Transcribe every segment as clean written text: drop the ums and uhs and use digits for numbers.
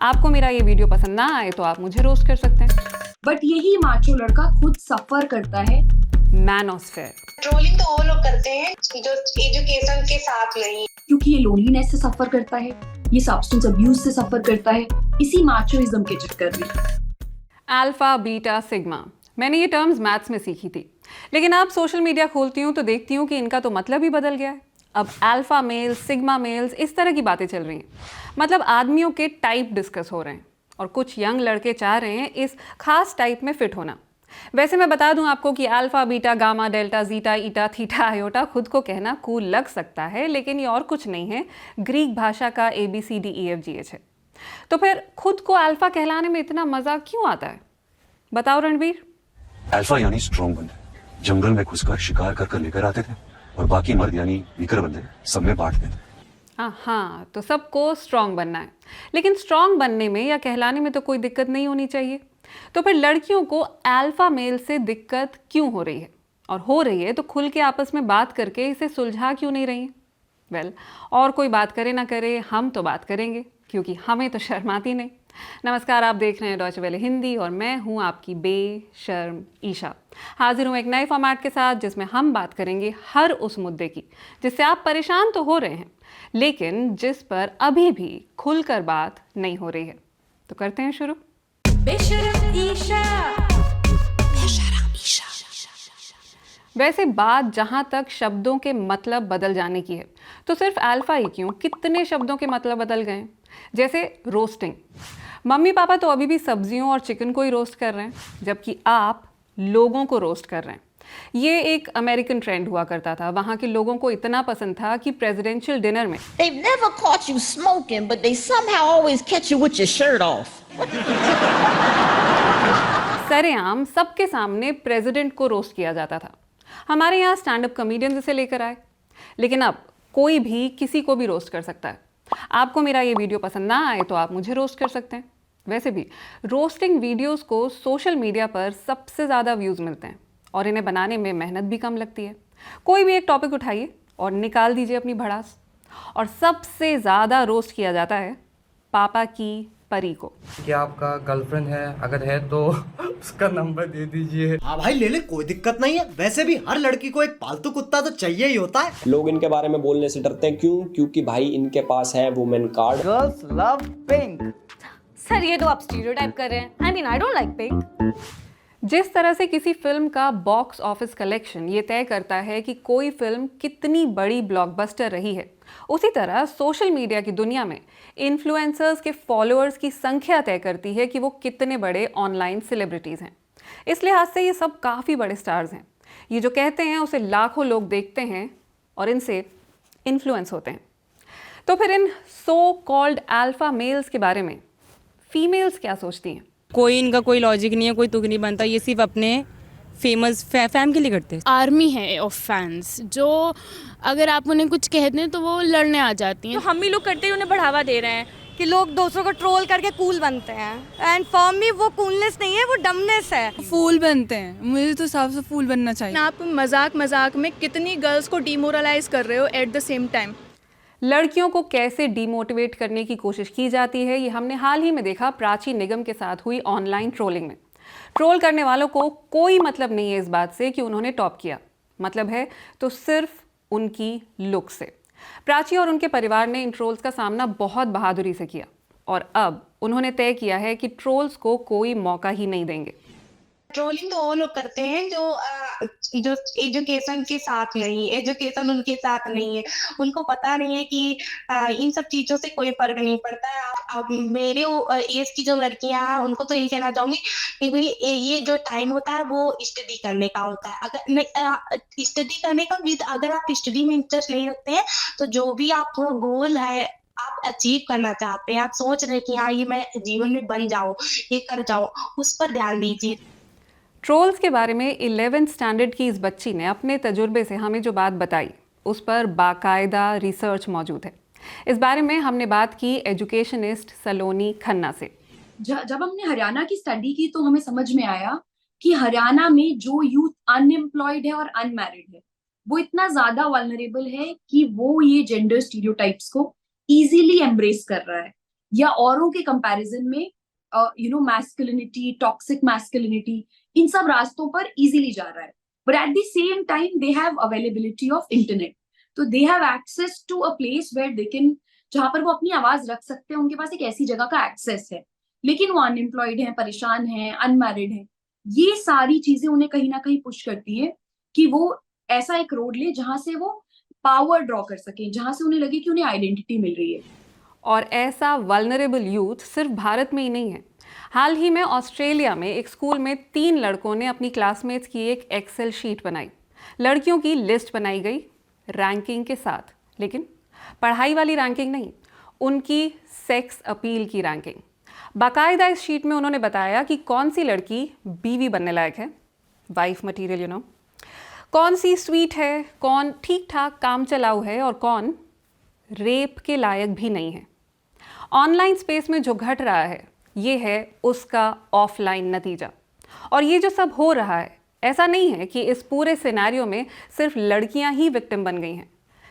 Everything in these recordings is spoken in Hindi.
आपको मेरा ये वीडियो पसंद ना आए तो आप मुझे रोस्ट कर सकते हैं। बट यही माचो लड़का खुद सफर करता है मैनोस्फेयर। ट्रोलिंग तो वो लोग करते हैं जो एजुकेशन के साथ नहीं, क्योंकि ये लोनलीनेस से सफर करता है, ये सब्सटेंस अब्यूज से सफर करता है, इसी माचोइज्म के चक्कर में। अल्फा बीटा सिग्मा, मैंने ये टर्म्स मैथ्स में सीखी थी, लेकिन अब सोशल मीडिया खोलती हूँ तो देखती हूँ कि इनका तो मतलब ही बदल गया है। अब अल्फा मेल्स, सिग्मा मेल्स, इस तरह की बातें चल रही हैं। मतलब आदमियों के टाइप डिस्कस हो रहे हैं और कुछ यंग लड़के चाह रहे हैं इस खास टाइप में फिट होना। वैसे मैं बता दूं आपको कि alpha beta gamma delta zeta eta theta iota खुद को कहना कूल लग सकता है, लेकिन ये और कुछ नहीं है, ग्रीक भाषा का ABCDEFGH है। तो फिर खुद को अल्फा कहलाने में इतना मजा क्यों आता है, बताओ रणवीर। अल्फा यानी स्ट्रॉन्ग बंदे, जंगल में घुसकर शिकार कर लेकर आते थे और बाकी मर्द यानी वीकर बंदे सब में बांटते थे। हाँ, तो सबको स्ट्रांग बनना है, लेकिन स्ट्रांग बनने में या कहलाने में तो कोई दिक्कत नहीं होनी चाहिए। तो फिर लड़कियों को अल्फा मेल से दिक्कत क्यों हो रही है, और हो रही है तो खुल के आपस में बात करके इसे सुलझा क्यों नहीं रही? वेल, और कोई बात करे ना करे, हम तो बात करेंगे, क्योंकि हमें तो शर्म आती नहीं। नमस्कार, आप देख रहे हैं डॉइचे वेले हिंदी और मैं हूं आपकी बेशर्म ईशा। हाजिर हूं एक नए फॉर्मेट के साथ जिसमें हम बात करेंगे हर उस मुद्दे की जिससे आप परेशान तो हो रहे हैं, लेकिन जिस पर अभी भी खुलकर बात नहीं हो रही है। तो करते हैं शुरू। बेशरम ईशा। वैसे बात जहां तक शब्दों के मतलब बदल जाने की है, तो सिर्फ अल्फा ही क्यों, कितने शब्दों के मतलब बदल गए। जैसे रोस्टिंग, मम्मी पापा तो अभी भी सब्जियों और चिकन को ही रोस्ट कर रहे हैं, जबकि आप लोगों को रोस्ट कर रहे हैं। ये एक अमेरिकन ट्रेंड हुआ करता था। वहां के लोगों को इतना पसंद था कि प्रेसिडेंशियल डिनर में They've never caught you smoking, but they somehow always catch you with your shirt off. सरेआम सबके सामने प्रेसिडेंट को रोस्ट किया जाता था। हमारे यहाँ स्टैंड अप कॉमेडियन इसे लेकर आए, लेकिन अब कोई भी किसी को भी रोस्ट कर सकता है। आपको मेरा ये वीडियो पसंद ना आए तो आप मुझे रोस्ट कर सकते हैं। वैसे भी रोस्टिंग वीडियोस को सोशल मीडिया पर सबसे ज़्यादा व्यूज़ मिलते हैं और इन्हें बनाने में मेहनत भी कम लगती है। कोई भी एक टॉपिक उठाइए और निकाल दीजिए अपनी भड़ास, और सबसे ज़्यादा रोस्ट किया जाता है पापा की परी को। क्या आपका गर्लफ्रेंड है? अगर है तो उसका नंबर दे दीजिए। हाँ भाई ले ले, कोई दिक्कत नहीं है। वैसे भी हर लड़की को एक पालतू कुत्ता तो चाहिए ही होता है। लोग इनके बारे में बोलने से डरते हैं, क्यों? क्योंकि भाई इनके पास है women card. Girls love pink. Sir ये तो आप स्टीरियोटाइप कर रहे हैं। I don't like pink. जिस तरह से किसी फिल्म का बॉक्स ऑफिस कलेक्शन ये तय करता है कि कोई फिल्म कितनी बड़ी ब्लॉकबस्टर रही है, उसी तरह सोशल मीडिया की दुनिया में इन्फ्लुएंसर्स के फॉलोअर्स की संख्या तय करती है कि वो कितने बड़े ऑनलाइन सेलिब्रिटीज़ हैं। इस लिहाज से ये सब काफ़ी बड़े स्टार्स हैं। ये जो कहते हैं उसे लाखों लोग देखते हैं और इनसे इन्फ्लुएंस होते हैं। तो फिर इन सो कॉल्ड अल्फा मेल्स के बारे में फीमेल्स क्या सोचती हैं? कोई इनका कोई लॉजिक नहीं है, कोई तुक नहीं बनता। ये सिर्फ अपने फेमस फैम के लिए करते हैं। आर्मी है ऑफ फैंस, जो अगर आप उन्हें कुछ कहते हैं तो वो लड़ने आ जाती हैं। तो हम ही लोग करते हैं, उन्हें बढ़ावा दे रहे हैं कि लोग दूसरों को ट्रोल करके कूल बनते हैं। एंड फॉर मी वो कूलनेस नहीं है, वो डमनेस है। फूल बनते हैं। मुझे तो साफ से फूल बनना चाहिए। आप मजाक में कितनी गर्ल्स को डिमोरलाइज कर रहे हो एट द सेम टाइम। लड़कियों को कैसे डीमोटिवेट करने की कोशिश की जाती है, ये हमने हाल ही में देखा प्राची निगम के साथ हुई ऑनलाइन ट्रोलिंग में। ट्रोल करने वालों को कोई मतलब नहीं है इस बात से कि उन्होंने टॉप किया, मतलब है तो सिर्फ उनकी लुक से। प्राची और उनके परिवार ने इन ट्रोल्स का सामना बहुत बहादुरी से किया और अब उन्होंने तय किया है कि ट्रोल्स को कोई मौका ही नहीं देंगे। ट्रोलिंग तो वो लोग करते हैं जो एजुकेशन के साथ नहीं, एजुकेशन उनके साथ नहीं है। उनको पता नहीं है कि इन सब चीजों से कोई फर्क नहीं पड़ता है। अब मेरे एज की जो लड़कियां हैं उनको तो यही कहना चाहूंगी कि भाई ये जो टाइम होता है वो स्टडी करने का होता है। अगर स्टडी करने का विद अगर आप स्टडी में इंटरेस्ट नहीं रखते हैं तो जो भी आपको गोल है, आप अचीव करना चाहते हैं, आप सोच रहे हैं कि हाँ ये मैं जीवन में बन जाऊं, ये कर जाऊं, उस पर ध्यान दीजिए। ट्रोल्स के बारे में 11th स्टैंडर्ड की इस बच्ची ने अपने तजुर्बे से हमें जो बात बताई उस पर बाकायदा रिसर्च मौजूद है। इस बारे में हमने बात की एजुकेशनिस्ट सलोनी खन्ना से। जब हमने हरियाणा की स्टडी की तो हमें समझ में आया कि हरियाणा में जो यूथ अनएम्प्लॉयड है और अनमैरिड है वो इतना ज्यादा वल्नरेबल है कि वो ये जेंडर स्टीरियोटाइप्स को इजीली एम्ब्रेस कर रहा है। या औरों के कंपैरिजन में मैस्कुलिनिटी, टॉक्सिक मैस्कुलिनिटी, इन सब रास्तों पर इजीली जा रहा है. But at the same time they have availability of internet, तो they have access to a place where they can, जहां पर वो अपनी आवाज रख सकते हैं, उनके पास एक ऐसी जगह का एक्सेस है. लेकिन वो अनएम्प्लॉयड हैं, परेशान हैं, अनमैरिड हैं. ये सारी चीजें उन्हें कहीं ना कहीं पुश करती है कि वो ऐसा एक रोड ले जहां से वो पावर ड्रॉ कर सके, जहां से उन्हें लगे कि उन्हें आइडेंटिटी मिल रही है. और ऐसा वल्नरेबल यूथ सिर्फ भारत में ही नहीं है. हाल ही में ऑस्ट्रेलिया में एक स्कूल में 3 लड़कों ने अपनी क्लासमेट्स की एक एक्सेल शीट बनाई. लड़कियों की लिस्ट बनाई गई रैंकिंग के साथ, लेकिन पढ़ाई वाली रैंकिंग नहीं, उनकी सेक्स अपील की रैंकिंग. बाकायदा इस शीट में उन्होंने बताया कि कौन सी लड़की बीवी बनने लायक है, वाइफ मटीरियल कौन सी स्वीट है, कौन ठीक ठाक काम चलाऊ है और कौन रेप के लायक भी नहीं है. ऑनलाइन स्पेस में जो घट रहा है ये है उसका ऑफलाइन नतीजा. और ये जो सब हो रहा है, ऐसा नहीं है कि इस पूरे सिनेरियो में सिर्फ लड़कियां ही विक्टिम बन गई हैं.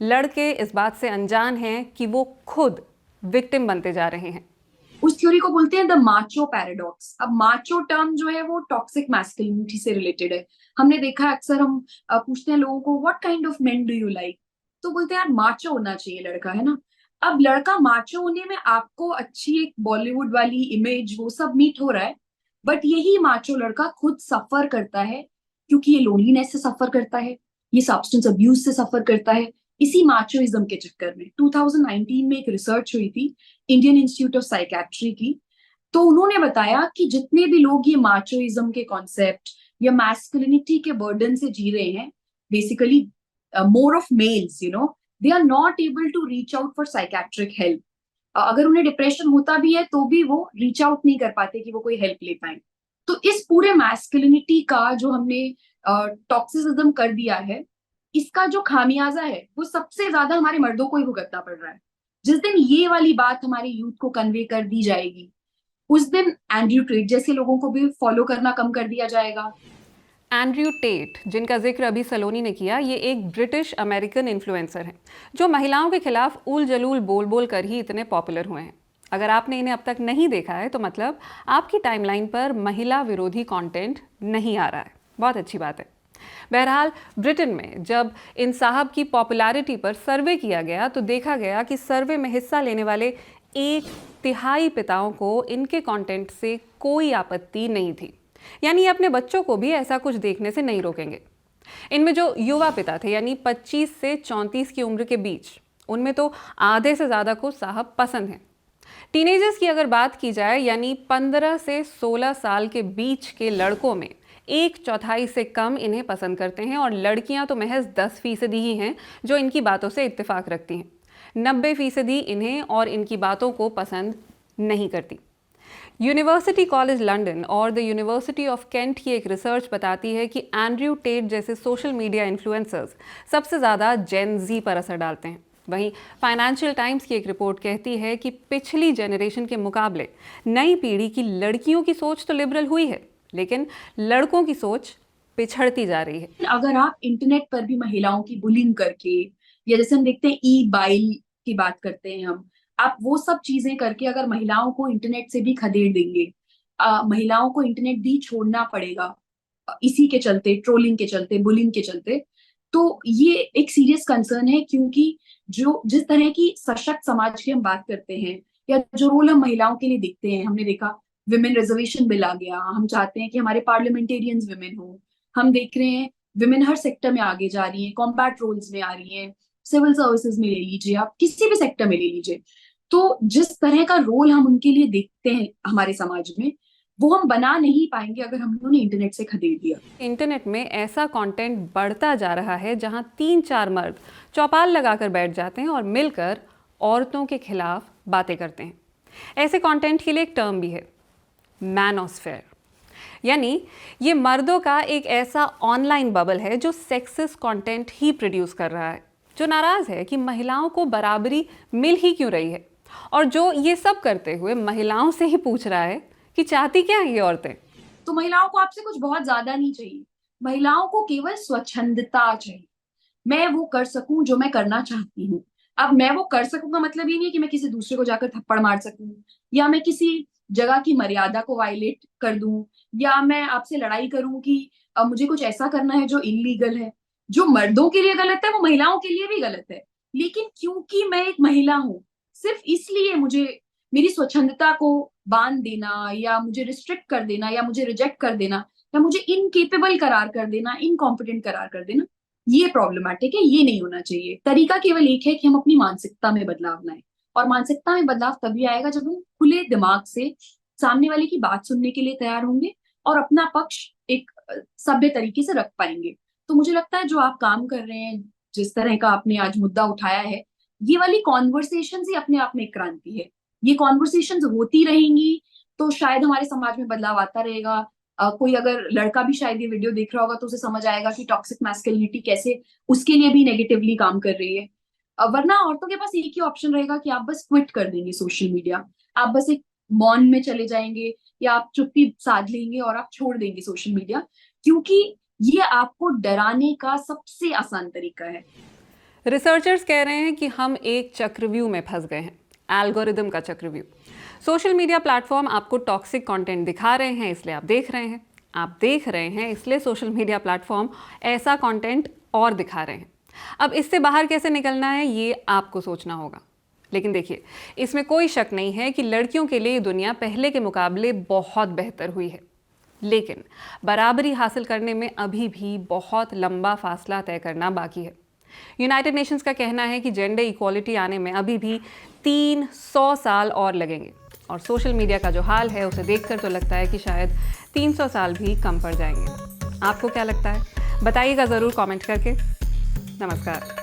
लड़के इस बात से अनजान हैं कि वो खुद विक्टिम बनते जा रहे हैं. उस थ्योरी को बोलते हैं द माचो पैराडॉक्स. अब माचो टर्म जो है वो टॉक्सिक मैस्कुलिनिटी से रिलेटेड है. हमने देखा है अक्सर हम पूछते हैं लोगों को what kind of main do you like, तो बोलते हैं यार माचो होना चाहिए लड़का, है ना. अब लड़का माचो होने में आपको अच्छी एक बॉलीवुड वाली इमेज वो सब मीट हो रहा है, बट यही माचो लड़का खुद सफर करता है, क्योंकि ये लोनलीनेस से सफर करता है, ये सब्सटेंस अब्यूज से सफर करता है, इसी माचोइज्म के चक्कर में. 2019 में एक रिसर्च हुई थी इंडियन इंस्टीट्यूट ऑफ साइकेट्री की, तो उन्होंने बताया कि जितने भी लोग ये माचोइज्म के कॉन्सेप्ट या मैस्कुलिनिटी के बर्डन से जी रहे हैं, basically more of males, they are not able to reach out for psychiatric help. अगर उन्हें डिप्रेशन होता भी है तो भी वो रीच आउट नहीं कर पाते कि वो कोई हेल्प ले पाए. तो इस पूरे मैस्कुलिनिटी का जो हमने टॉक्सिसिज्म कर दिया है, इसका जो खामियाजा है वो सबसे ज्यादा हमारे मर्दों को ही भुगतना पड़ रहा है. जिस दिन ये वाली बात हमारे यूथ को कन्वे कर दी जाएगी, उस दिन एंड्रयू टेट जैसे लोगों को भी फॉलो करना कम कर दिया जाएगा. एंड्रयू टेट, जिनका जिक्र अभी सलोनी ने किया, ये एक ब्रिटिश अमेरिकन इन्फ्लुएंसर हैं जो महिलाओं के खिलाफ उल जलूल बोल बोल कर ही इतने पॉपुलर हुए हैं. अगर आपने इन्हें अब तक नहीं देखा है तो मतलब आपकी टाइमलाइन पर महिला विरोधी कंटेंट नहीं आ रहा है. बहुत अच्छी बात है. बहरहाल ब्रिटेन में जब इन साहब की पॉपुलैरिटी पर सर्वे किया गया तो देखा गया कि सर्वे में हिस्सा लेने वाले 1/3 पिताओं को इनके कंटेंट से कोई आपत्ति नहीं थी. यानी ये अपने बच्चों को भी ऐसा कुछ देखने से नहीं रोकेंगे. इनमें जो युवा पिता थे, यानी 25 से 34 की उम्र के बीच, उनमें तो आधे से ज़्यादा को साहब पसंद हैं. टीनेजर्स की अगर बात की जाए, यानी 15 से 16 साल के बीच के लड़कों में 1/4 से कम इन्हें पसंद करते हैं, और लड़कियां तो महज 10% ही हैं जो इनकी बातों से इत्तेफाक रखती हैं. 90% इन्हें और इनकी बातों को पसंद नहीं करती. यूनिवर्सिटी कॉलेज लंदन और द यूनिवर्सिटी ऑफ केंट की एक रिसर्च बताती है कि एंड्रयू टेट जैसे सोशल मीडिया इन्फ्लुएंसर्स सबसे ज़्यादा जेन जी पर असर डालते हैं. वहीं फाइनेंशियल टाइम्स की एक रिपोर्ट कहती है कि पिछली जनरेशन के मुकाबले नई पीढ़ी की लड़कियों की सोच तो लिबरल हुई है, लेकिन लड़कों की सोच पिछड़ती जा रही है. अगर आप इंटरनेट पर भी महिलाओं की बुलिंग करके, या जैसे हम देखते हैं ई-बाइल की बात करते हैं हम, आप वो सब चीजें करके अगर महिलाओं को इंटरनेट से भी खदेड़ देंगे, महिलाओं को इंटरनेट भी छोड़ना पड़ेगा इसी के चलते, ट्रोलिंग के चलते, बुलिंग के चलते, तो ये एक सीरियस कंसर्न है. क्योंकि जो जिस तरह की सशक्त समाज की हम बात करते हैं, या जो रोल हम महिलाओं के लिए देखते हैं, हमने देखा विमेन रिजर्वेशन बिल आ गया, हम चाहते हैं कि हमारे पार्लियामेंटेरियंस विमेन हो, हम देख रहे हैं विमेन हर सेक्टर में आगे जा रही हैं, कॉम्बैट रोल्स में आ रही हैं, सिविल सर्विसेज में ले लीजिए, आप किसी भी सेक्टर में ले लीजिए. तो जिस तरह का रोल हम उनके लिए देखते हैं हमारे समाज में, वो हम बना नहीं पाएंगे अगर हम उन्हें इंटरनेट से खदेड़ दिया. इंटरनेट में ऐसा कंटेंट बढ़ता जा रहा है जहां 3-4 मर्द चौपाल लगाकर बैठ जाते हैं और मिलकर औरतों के खिलाफ बातें करते हैं. ऐसे कंटेंट के लिए एक टर्म भी है, मैनोस्फेयर. यानी ये मर्दों का एक ऐसा ऑनलाइन बबल है जो सेक्सिस्ट कंटेंट ही प्रोड्यूस कर रहा है, जो नाराज़ है कि महिलाओं को बराबरी मिल ही क्यों रही है, और जो ये सब करते हुए महिलाओं से ही पूछ रहा है कि चाहती क्या है ये औरतें. तो महिलाओं को आपसे कुछ बहुत ज्यादा नहीं चाहिए, महिलाओं को केवल स्वच्छंदता चाहिए. मैं वो कर सकूं जो मैं करना चाहती हूँ. अब मैं वो कर सकूंगा मतलब ये नहीं है कि मैं किसी दूसरे को जाकर थप्पड़ मार सकूं, या मैं किसी जगह की मर्यादा को वायलेट कर दूं, या मैं आपसे लड़ाई करूं कि मुझे कुछ ऐसा करना है जो इलीगल है। जो मर्दों के लिए गलत है वो महिलाओं के लिए भी गलत है, लेकिन क्योंकि मैं एक महिला हूं, सिर्फ इसलिए मुझे मेरी स्वच्छंदता को बांध देना, या मुझे रिस्ट्रिक्ट कर देना, या मुझे रिजेक्ट कर देना, या मुझे इनकेपेबल करार कर देना, इनकॉम्पिटेंट करार कर देना, ये प्रॉब्लमैटिक है। ये नहीं होना चाहिए। तरीका केवल एक है कि हम अपनी मानसिकता में बदलाव लाएं, और मानसिकता में बदलाव तभी आएगा जब हम खुले दिमाग से सामने वाले की बात सुनने के लिए तैयार होंगे और अपना पक्ष एक सभ्य तरीके से रख पाएंगे। तो मुझे लगता है जो आप काम कर रहे हैं, जिस तरह का आपने आज मुद्दा उठाया है, ये वाली कॉन्वर्सेशन ही अपने आप में एक क्रांति है। ये कॉन्वर्सेशन होती रहेंगी तो शायद हमारे समाज में बदलाव आता रहेगा। कोई अगर लड़का भी शायद ये वीडियो देख रहा होगा तो उसे समझ आएगा कि टॉक्सिक मैस्कुलिनिटी कैसे उसके लिए भी नेगेटिवली काम कर रही है। वरना औरतों के पास एक ही ऑप्शन रहेगा कि आप बस क्विट कर देंगे सोशल मीडिया, आप बस एक मौन में चले जाएंगे, या आप चुप्पी साध लेंगे और आप छोड़ देंगे सोशल मीडिया, क्योंकि ये आपको डराने का सबसे आसान तरीका है। रिसर्चर्स कह रहे हैं कि हम एक चक्रव्यूह में फंस गए हैं, एल्गोरिदम का चक्रव्यूह। सोशल मीडिया प्लेटफॉर्म आपको टॉक्सिक कंटेंट दिखा रहे हैं, इसलिए आप देख रहे हैं। आप देख रहे हैं, इसलिए सोशल मीडिया प्लेटफॉर्म ऐसा कंटेंट और दिखा रहे हैं। अब इससे बाहर कैसे निकलना है, ये आपको सोचना होगा। लेकिन देखिए, इसमें कोई शक नहीं है कि लड़कियों के लिए दुनिया पहले के मुकाबले बहुत बेहतर हुई है, लेकिन बराबरी हासिल करने में अभी भी बहुत लंबा फासला तय करना बाकी है। यूनाइटेड नेशंस का कहना है कि जेंडर इक्वालिटी आने में अभी भी 300 साल और लगेंगे, और सोशल मीडिया का जो हाल है उसे देखकर तो लगता है कि शायद 300 साल भी कम पड़ जाएंगे। आपको क्या लगता है? बताइएगा ज़रूर कमेंट करके। नमस्कार।